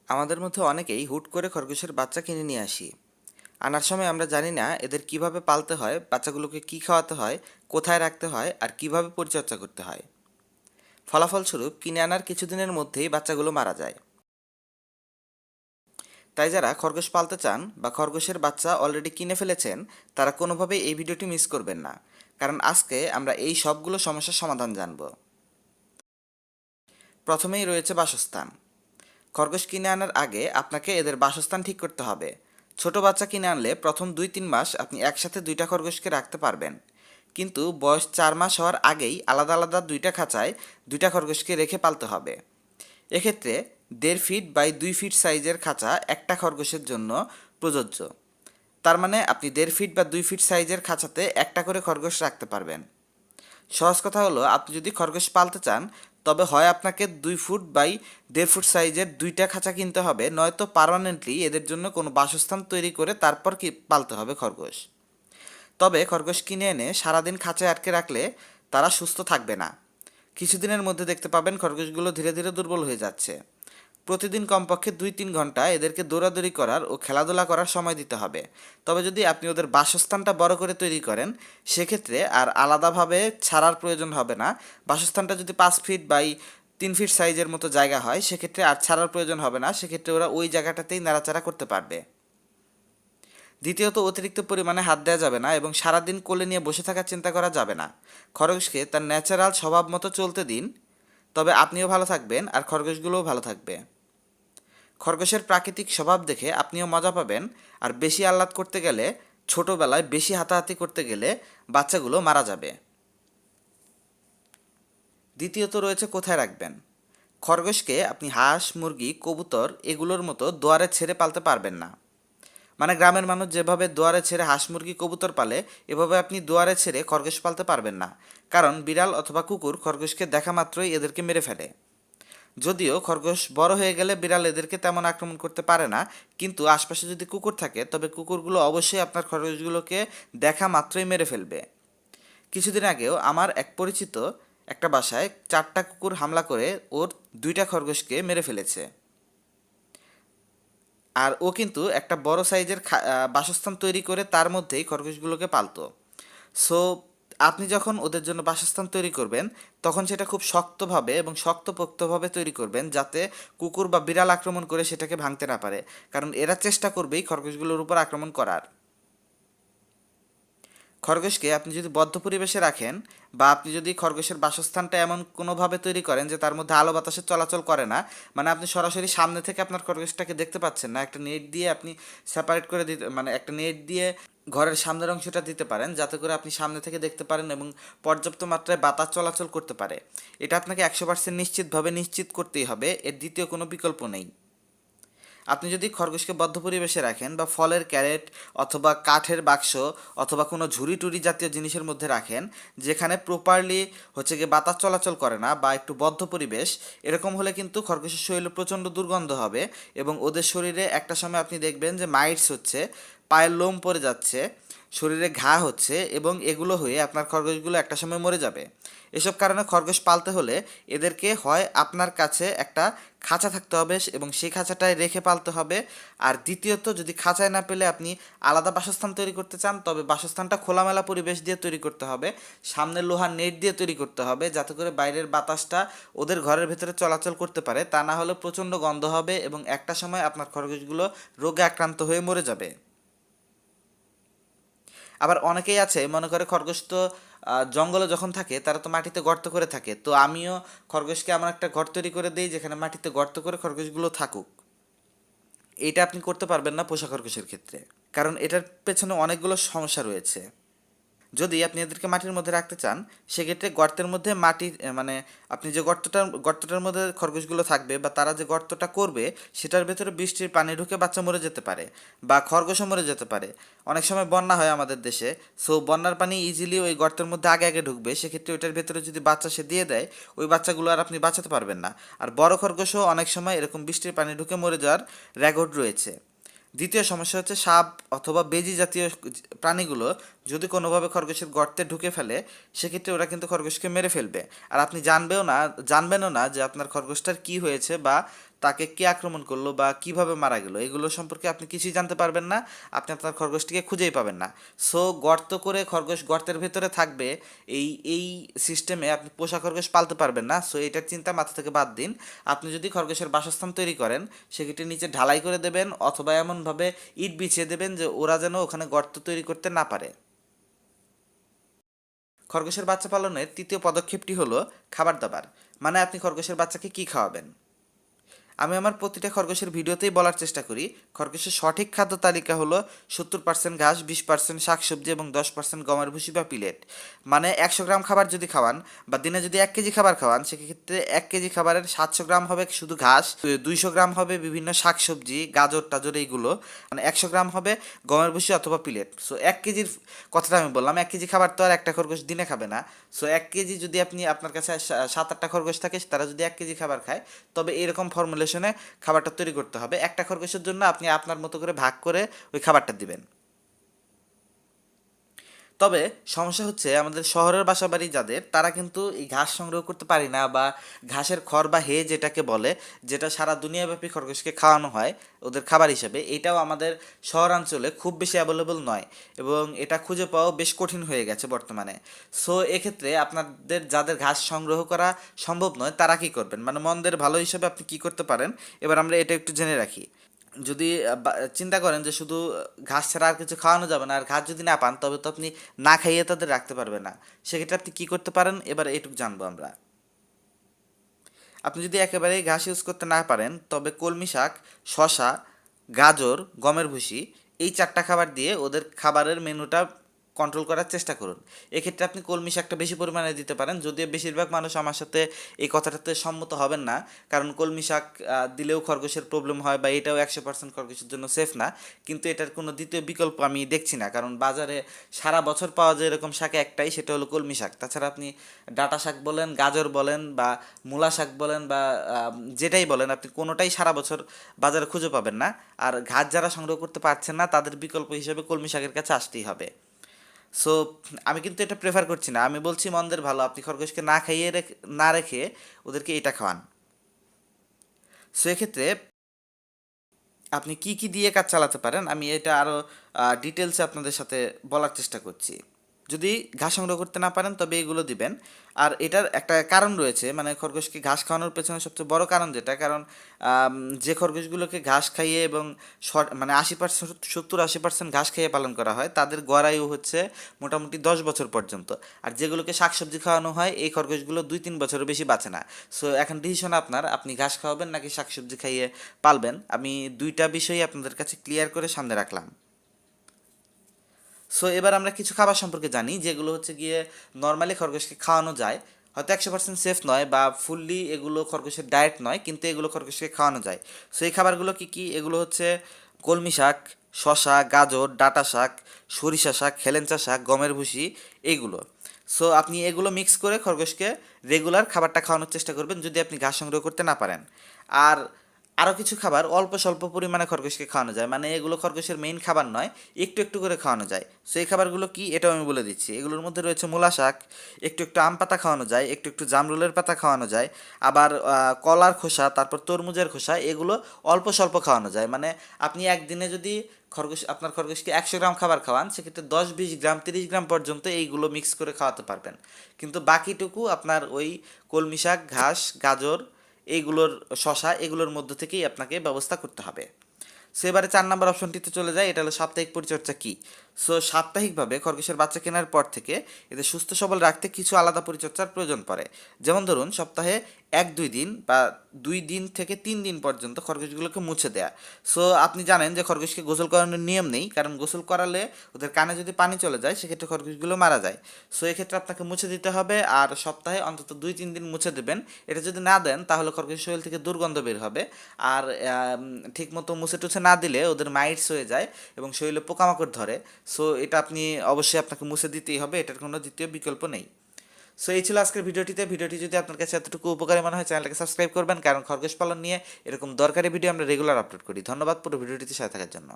আমাদের মধ্যে অনেকেই হুট করে খরগোশের বাচ্চা কিনে নিয়ে আসি। আনার সময় আমরা জানি না এদের কিভাবে পালতে হয়, বাচ্চাগুলোকে কি খাওয়াতে হয়, কোথায় রাখতে হয় আর কিভাবে পরিচর্যা করতে হয়। ফলাফলস্বরূপ কিনে আনার কিছুদিনের মধ্যেই বাচ্চাগুলো মারা যায়। তাই যারা খরগোশ পালতে চান বা খরগোশের বাচ্চা অলরেডি কিনে ফেলেছেন, তারা কোনোভাবেই এই ভিডিওটি মিস করবেন না, কারণ আজকে আমরা এই সবগুলো সমস্যার সমাধান জানব। প্রথমেই রয়েছে বাসস্থান। খরগোশ কিনে আনার আগে আপনাকে এদের বাসস্থান ঠিক করতে হবে। ছোট বাচ্চা কিনে আনলে প্রথম 2-3 মাস আপনি একসাথে দুইটা খরগোশকে রাখতে পারবেন, কিন্তু বয়স 4 মাস হওয়ার আগেই আলাদা আলাদা দুইটা খাঁচায় দুইটা খরগোশকে রেখে পালতে হবে। এক্ষেত্রে 1.5 ফিট বাই 2 ফিট সাইজের খাঁচা একটা খরগোশের জন্য প্রযোজ্য। তার মানে আপনি 1.5 ফিট বা 2 ফিট সাইজের খাঁচাতে একটা করে খরগোশ রাখতে পারবেন। সহজ কথা হলো, আপনি যদি খরগোশ পালতে চান তবে হয় আপনাকে 2 ফুট বাই 1.5 ফুট সাইজের দুইটা খাঁচা কিনতে হবে, নয়তো পার্মানেন্টলি এদের জন্য কোনো বাসস্থান তৈরি করে তারপর কি পালতে হবে খরগোশ। তবে খরগোশ কিনে এনে সারাদিন খাঁচায় আটকে রাখলে তারা সুস্থ থাকবে না। কিছুদিনের মধ্যে দেখতে পাবেন খরগোশগুলো ধীরে ধীরে দুর্বল হয়ে যাচ্ছে। প্রতিদিন কমপক্ষে 2-3 ঘন্টা এদেরকে দৌড়াদৌড়ি করার ও খেলাধুলা করার সময় দিতে হবে। তবে যদি আপনি ওদের বাসস্থানটা বড় করে তৈরি করেন, সেক্ষেত্রে আর আলাদাভাবে ছাড়ার প্রয়োজন হবে না। বাসস্থানটা যদি 5 ফিট বাই 3 ফিট সাইজের মতো জায়গা হয়, সেক্ষেত্রে আর ছাড়ার প্রয়োজন হবে না, সেক্ষেত্রে ওরা ওই জায়গাটাতেই নাড়াচাড়া করতে পারবে। দ্বিতীয়ত, অতিরিক্ত পরিমাণে হাত দেওয়া যাবে না এবং সারাদিন কোলে নিয়ে বসে থাকার চিন্তা করা যাবে না। খরগোশকে তার ন্যাচারাল স্বভাব মতো চলতে দিন, তবে আপনিও ভালো থাকবেন আর খরগোশগুলোও ভালো থাকবে। খরগোশের প্রাকৃতিক স্বভাব দেখে আপনিও মজা পাবেন, আর বেশি আহ্লাদ করতে গেলে, ছোটোবেলায় বেশি হাতাহাতি করতে গেলে বাচ্চাগুলো মারা যাবে। দ্বিতীয়ত রয়েছে কোথায় রাখবেন। খরগোশকে আপনি হাঁস, মুরগি, কবুতর এগুলোর মতো দুয়ারে ছেড়ে পালতে পারবেন না। মানে গ্রামের মানুষ যেভাবে দুয়ারে ছেড়ে হাঁস, মুরগি, কবুতর পালে, এভাবে আপনি দুয়ারে ছেড়ে খরগোশ পালতে পারবেন না, কারণ বিড়াল অথবা কুকুর খরগোশকে দেখা মাত্রই এদেরকে মেরে ফেলে। যদিও খরগোশ বড় হয়ে গেলে বিড়াল এদেরকে তেমন আক্রমণ করতে পারে না, কিন্তু আশপাশে যদি কুকুর থাকে তবে কুকুরগুলো অবশ্যই আপনার খরগোশগুলোকে দেখা মাত্রই মেরে ফেলবে। কিছুদিন আগেও আমার এক পরিচিত একটা বাসায় 4টা কুকুর হামলা করে ওর 2টা খরগোশকে মেরে ফেলেছে। আর ও কিন্তু একটা বড় সাইজের বাসস্থান তৈরি করে তার মধ্যেই খরগোশগুলোকে পালতো। সো আপনি যখন ওদের জন্য বাসস্থান তৈরি করবেন, তখন সেটা খুব শক্তভাবে এবং শক্তপোক্তভাবে তৈরি করবেন, যাতে কুকুর বা বিড়াল আক্রমণ করে সেটাকে ভাঙতে না পারে, কারণ এরা চেষ্টা করবেই খরগোশগুলোর উপর আক্রমণ করার। খরগোশকে আপনি যদি বদ্ধ পরিবেশে রাখেন, বা আপনি যদি খরগোশের বাসস্থানটা এমন কোনোভাবে তৈরি করেন যে তার মধ্যে আলো বাতাসের চলাচল করে না, মানে আপনি সরাসরি সামনে থেকে আপনার খরগোশটাকে দেখতে পাচ্ছেন না, একটা নেট দিয়ে আপনি সেপারেট করে দিতে, মানে একটা নেট দিয়ে ঘরের সামনের অংশটা দিতে পারেন, যাতে করে আপনি সামনে থেকে দেখতে পারেন এবং পর্যাপ্ত মাত্রায় বাতাস চলাচল করতে পারে। এটা আপনাকে 100% নিশ্চিতভাবে নিশ্চিত করতেই হবে, এর দ্বিতীয় কোনো বিকল্প নেই। আপনি যদি খরগোশকে বদ্ধ পরিবেশে রাখেন বা ফলের ক্যারেট অথবা কাঠের বাক্স অথবা কোনো ঝুড়ি টুরি জাতীয় জিনিসের মধ্যে রাখেন, যেখানে প্রপারলি গিয়ে বাতাস চলাচল করে না বা একটু বদ্ধ পরিবেশ, এরকম হলে কিন্তু খরগোশের শরীরে প্রচণ্ড দুর্গন্ধ হবে এবং ওদের শরীরে একটা সময় আপনি দেখবেন যে মাইটস হচ্ছে, পায়ের লোম পড়ে যাচ্ছে, শরীরে ঘা হচ্ছে, এবং এগুলো হয়ে আপনার খরগোশগুলো একটা সময় মরে যাবে। এসব কারণে খরগোশ পালতে হলে এদেরকে হয় আপনার কাছে একটা খাঁচা থাকতে হবে এবং সেই খাঁচাটায় রেখে পালতে হবে, আর দ্বিতীয়ত, যদি খাঁচায় না পেলে আপনি আলাদা বাসস্থান তৈরি করতে চান, তবে বাসস্থানটা খোলামেলা পরিবেশ দিয়ে তৈরি করতে হবে, সামনে লোহার নেট দিয়ে তৈরি করতে হবে, যাতে করে বাইরের বাতাসটা ওদের ঘরের ভেতরে চলাচল করতে পারে। তা না হলে প্রচণ্ড গন্ধ হবে এবং একটা সময় আপনার খরগোশগুলো রোগে আক্রান্ত হয়ে মরে যাবে। আবার অনেকেই আছে মনে করে খরগোশ তো জঙ্গলে যখন থাকে তারা তো মাটিতে গর্ত করে থাকে, তো আমিও খরগোশকে এমন একটা ঘর তৈরি করে দিই যেখানে মাটিতে গর্ত করে খরগোশগুলো থাকুক। এটা আপনি করতে পারবেন না পোষা খরগোশের ক্ষেত্রে, কারণ এটার পেছনে অনেকগুলো সমস্যা রয়েছে। যদি আপনি এদেরকে মাটির মধ্যে রাখতে চান, সেক্ষেত্রে গর্তের মধ্যে মাটি, মানে আপনি যে গর্তটার মধ্যে খরগোশগুলো থাকবে বা তারা যে গর্তটা করবে, সেটার ভেতরে বৃষ্টির পানি ঢুকে বাচ্চা মরে যেতে পারে বা খরগোশও মরে যেতে পারে। অনেক সময় বন্যা হয় আমাদের দেশে, সো বন্যার পানি ইজিলি ওই গর্তের মধ্যে আগে আগে ঢুকবে, সেক্ষেত্রে ওইটার ভেতরে যদি বাচ্চা সে দিয়ে দেয়, ওই বাচ্চাগুলো আর আপনি বাঁচাতে পারবেন না। আর বড় খরগোশও অনেক সময় এরকম বৃষ্টির পানি ঢুকে মরে যাওয়ার রেকর্ড রয়েছে। দ্বিতীয় সমস্যা হচ্ছে সাপ অথবা বেজি জাতীয় প্রাণীগুলো যদি কোনোভাবে খরগোশের গর্তে ঢুকে ফেলে, সেক্ষেত্রে ওরা কিন্তু খরগোশকে মেরে ফেলবে, আর আপনি জানবেনও না যে আপনার খরগোশটার কী হয়েছে বা তাকে কে আক্রমণ করলো বা কিভাবে মারা গেল এগুলো সম্পর্কে আপনি কিছুই জানতে পারবেন না, আপনি আপনার খরগোশটিকে খুঁজেই পাবেন না। সো গর্ত করে খরগোশ গর্তের ভেতরে থাকবে, এই সিস্টেমে আপনি পোষা খরগোশ পালতে পারবেন না। সো এটার চিন্তা মাথা থেকে বাদ দিন। আপনি যদি খরগোশের বাসস্থান তৈরি করেন সেক্ষেত্রে নিচে ঢালাই করে দেবেন অথবা এমনভাবে ইট বিছিয়ে দেবেন যে ওরা যেন ওখানে গর্ত তৈরি করতে না পারে। খরগোশের বাচ্চা পালনের তৃতীয় পদক্ষেপটি হলো খাবার দাবার। মানে আপনি খরগোশের বাচ্চাকে কী খাওয়াবেন। আমি আমার প্রতিটা খরগোশের ভিডিওতেই বলার চেষ্টা করি খরগোশের সঠিক খাদ্য তালিকা হলো 70% ঘাস, 20% শাকসবজি এবং 10% গমের ভুসি বা পিলেট। মানে 100 গ্রাম খাবার যদি খাওয়ান বা দিনে যদি 1 কেজি খাবার খাওয়ান সেক্ষেত্রে 1 কেজি খাবারের 700 গ্রাম হবে শুধু ঘাস, 200 গ্রাম হবে বিভিন্ন শাকসবজি, গাজর টাজর এইগুলো, মানে 100 গ্রাম হবে গমের ভুসি অথবা পিলেট। সো 1 কেজির কথাটা আমি বললাম, 1 কেজি খাবার তো আর একটা খরগোশ দিনে খাবে না। সো 1 কেজি যদি আপনি আপনার কাছে 7-8টা খরগোশ থাকে তারা যদি 1 কেজি খাবার খায় তবে এরকম ফর্মুলেশনে খাবারটা তৈরি করতে হবে। একটা খরগোশের জন্য আপনি আপনার মতো করে ভাগ করে ওই খাবারটা দিবেন। তবে সমস্যা হচ্ছে আমাদের শহরের বাসাবাড়ি যাদের, তারা কিন্তু এই ঘাস সংগ্রহ করতে পারি না, বা ঘাসের খড় বা হে যেটাকে বলে, যেটা সারা দুনিয়াব্যাপী খরগোশকে খাওয়ানো হয় ওদের খাবার হিসেবে, এটাও আমাদের শহরাঞ্চলে খুব বেশি অ্যাভেলেবল নয় এবং এটা খুঁজে পাওয়া বেশ কঠিন হয়ে গেছে বর্তমানে। সো এক্ষেত্রে আপনাদের যাদের ঘাস সংগ্রহ করা সম্ভব নয় তারা কি করবেন, মানে মন্দের ভালো হিসেবে আপনি কি করতে পারেন, এবার আমরা এটা একটু জেনে রাখি। যদি চিন্তা করেন যে শুধু ঘাস ছাড়া আর কিছু খাওয়ানো যাবে না, আর ঘাস যদি না পান তবে তো আপনি না খাইয়ে তাদের রাখতে পারবেন না। সেক্ষেত্রে আপনি কী করতে পারেন এবার এটুকু জানবো আমরা। আপনি যদি একেবারেই ঘাস ইউজ করতে না পারেন তবে কলমি শাক, শশা, গাজর, গমের ভুসি, এই 4টা খাবার দিয়ে ওদের খাবারের মেনুটা কন্ট্রোল করার চেষ্টা করুন। এক্ষেত্রে আপনি কলমি শাকটা বেশি পরিমাণে দিতে পারেন, যদিও বেশিরভাগ মানুষ আমার সাথে এই কথাটাতে সম্মত হবেন না, কারণ কলমি শাক দিলেও খরগোশের প্রবলেম হয় বা এটাও 100% খরগোশের জন্য সেফ না। কিন্তু এটার কোনো দ্বিতীয় বিকল্প আমি দেখছি না, কারণ বাজারে সারা বছর পাওয়া যায় এরকম শাক একটাই, সেটা হলো কলমি শাক। তাছাড়া আপনি ডাঁটা শাক বলেন, গাজর বলেন বা মূলা শাক বলেন বা যেটাই বলেন, আপনি কোনোটাই সারা বছর বাজারে খুঁজে পাবেন না। আর ঘাস যারা সংগ্রহ করতে পারছেন না তাদের বিকল্প হিসেবে কলমি শাকের কাছে আসতেই হবে। সো আমি কিন্তু এটা প্রেফার করছি না, আমি বলছি মন্দের ভালো আপনি খরগোশকে না খাইয়ে না রেখে ওদেরকে এটা খাওয়ান। সো এক্ষেত্রে আপনি কি কি দিয়ে কাজ চালাতে পারেন আমি এটা আরও ডিটেলসে আপনাদের সাথে বলার চেষ্টা করছি। যদি ঘাস সংগ্রহ করতে না পারেন তবে এগুলো দিবেন। আর এটার একটা কারণ রয়েছে, মানে খরগোশকে ঘাস খাওয়ানোর পেছনে সবচেয়ে বড় কারণ যেটা, কারণ যে খরগোশগুলোকে ঘাস খাইয়ে এবং মানে 80%, 70-80% ঘাস খাইয়ে পালন করা হয় তাদের গড় আয়ু হচ্ছে মোটামুটি 10 বছর পর্যন্ত। আর যেগুলোকে শাকসবজি খাওয়ানো হয় এই খরগোশগুলো 2-3 বছরের বেশি বাঁচে না। সো এখন ডিসিশন আপনার, আপনি ঘাস খাওয়াবেন নাকি শাকসবজি খাইয়ে পালবেন। আমি দুইটা বিষয়ই আপনাদের কাছে ক্লিয়ার করে সামনে রাখলাম। সো এবার আমরা কিছু খাবার সম্পর্কে জানি যেগুলো হচ্ছে গিয়ে নর্মালি খরগোশকে খাওয়ানো যায়, হয়তো 100% সেফ নয় বা ফুললি এগুলো খরগোশের ডায়েট নয়, কিন্তু এগুলো খরগোশকে খাওয়ানো যায়। সো এই খাবারগুলো কী কী, এগুলো হচ্ছে কলমি শাক, শশা, গাজর, ডাঁটা শাক, সরিষা শাক, হেলেঞ্চা শাক, গমের ভুসি, এইগুলো। সো আপনি এগুলো মিক্স করে খরগোশকে রেগুলার খাবারটা খাওয়ানোর চেষ্টা করবেন যদি আপনি ঘাস সংগ্রহ করতে না পারেন। আর আরও কিছু খাবার অল্প স্বল্প পরিমাণে খরগোশকে খাওয়ানো যায়, মানে এগুলো খরগোশের মেইন খাবার নয়, একটু একটু করে খাওয়ানো যায়। সো এই খাবারগুলো কি এটাও আমি বলে দিচ্ছি। এগুলোর মধ্যে রয়েছে মূলা শাক, একটু একটু আম পাতা খাওয়ানো যায়, একটু একটু জামরুলের পাতা খাওয়ানো যায়, আবার কলার খোসা, তারপর তরমুজের খোসা, এগুলো অল্প স্বল্প খাওয়ানো যায়। মানে আপনি একদিনে যদি আপনার খরগোশকে 100 গ্রাম খাবার খাওয়ান সেক্ষেত্রে 10-20 গ্রাম, 30 গ্রাম পর্যন্ত এইগুলো মিক্স করে খাওয়াতে পারবেন। কিন্তু বাকিটুকু আপনার ওই কলমি শাক, ঘাস, গাজর, এইগুলোর, শশা, এগুলোর মধ্য থেকেই আপনাকে ব্যবস্থা করতে হবে। সো এবারে 4 নম্বর অপশনটিতে চলে যায়, এটা হলো সাপ্তাহিক পরিচর্যা কী। সো সাপ্তাহিকভাবে খরগোশের বাচ্চা কেনার পর থেকে এদের সুস্থ সবল রাখতে কিছু আলাদা পরিচর্যার প্রয়োজন পড়ে। যেমন ধরুন সপ্তাহে 1-2 দিন বা 2 দিন থেকে 3 দিন পর্যন্ত খরগোশগুলোকে মুছে দেয়া। সো আপনি জানেন যে খরগোশকে গোসল করানোর নিয়ম নেই, কারণ গোসল করালে ওদের কানে যদি পানি চলে যায় সেক্ষেত্রে খরগোশগুলো মারা যায়। সো এক্ষেত্রে আপনাকে মুছে দিতে হবে, আর সপ্তাহে অন্তত 2-3 দিন মুছে দেবেন। এটা যদি না দেন তাহলে খরগোশের শরীর থেকে দুর্গন্ধ বের হবে। আর ঠিকমতো মুছে টুছে না দিলে ওদের মাইটস হয়ে যায় এবং শরীরে পোকামাকড় ধরে। সো এটা আপনি অবশ্যই আপনাকে মুছে দিতেই হবে, এটার কোনো দ্বিতীয় বিকল্প নেই। সো এই ছিল আজকের ভিডিওটি যদি আপনার কাছে এতটুকু উপকারী মনে হয় চ্যানেলটাকে সাবস্ক্রাইব করবেন, কারণ খরগোশ পালন নিয়ে এরকম দরকারি ভিডিও আমরা রেগুলার আপলোড করি। ধন্যবাদ পুরো ভিডিওটিতে সাথে থাকার জন্য।